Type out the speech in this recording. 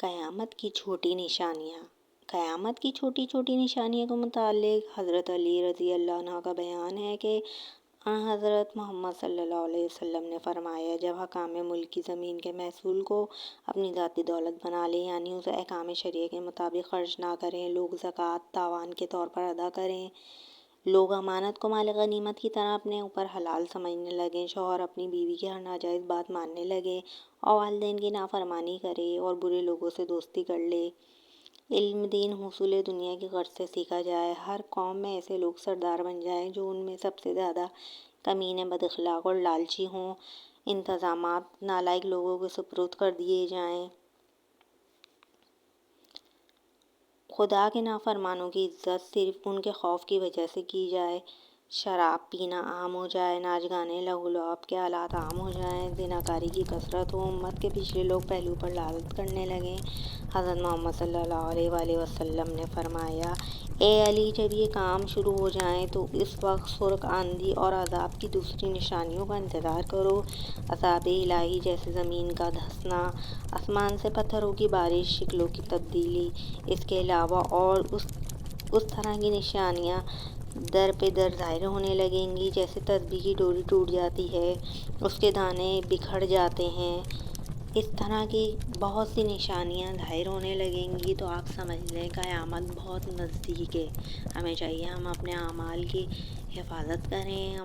قیامت کی چھوٹی نشانیاں۔ قیامت کی چھوٹی چھوٹی نشانیوں کے متعلق حضرت علی رضی اللہ عنہ کا بیان ہے کہ حضرت محمد صلی اللہ علیہ وسلم نے فرمایا، جب حکام ملک کی زمین کے محصول کو اپنی ذاتی دولت بنا لیں، یعنی اسے احکام شرعیہ کے مطابق خرچ نہ کریں، لوگ زکوٰۃ تاوان کے طور پر ادا کریں، لوگ امانت کو مال غنیمت کی طرح اپنے اوپر حلال سمجھنے لگیں، شوہر اپنی بیوی کی ہر ناجائز بات ماننے لگے اور والدین کی نافرمانی کرے اور برے لوگوں سے دوستی کر لے۔ علم دین حصول دنیا کی غرض سے سیکھا جائے، ہر قوم میں ایسے لوگ سردار بن جائیں جو ان میں سب سے زیادہ کمینے، بد اخلاق اور لالچی ہوں، انتظامات نالائق لوگوں کے سپرد کر دیے جائیں، خدا کے نافرمانوں کی عزت صرف ان کے خوف کی وجہ سے کی جائے، شراب پینا عام ہو جائے، ناچ گانے، لہو و لعب کے آلات عام ہو جائیں، زناکاری کی کثرت ہو، امت کے پچھلے لوگ پہلو پر لعنت کرنے لگیں۔ حضرت محمد صلی اللہ علیہ وآلہ وسلم نے فرمایا، اے علی، جب یہ کام شروع ہو جائیں تو اس وقت سرخ آندھی اور عذاب کی دوسری نشانیوں کا انتظار کرو، عذاب الہی جیسے زمین کا دھنسنا، آسمان سے پتھروں کی بارش، شکلوں کی تبدیلی۔ اس کے علاوہ اور اس طرح کی نشانیاں در پہ در ظاہر ہونے لگیں گی، جیسے تسبیح کی ڈوری ٹوٹ جاتی ہے، اس کے دانے بکھر جاتے ہیں۔ اس طرح کی بہت سی نشانیاں ظاہر ہونے لگیں گی، تو آپ سمجھ لیں قیامت بہت نزدیک ہے۔ ہمیں چاہیے ہم اپنے اعمال کی حفاظت کریں،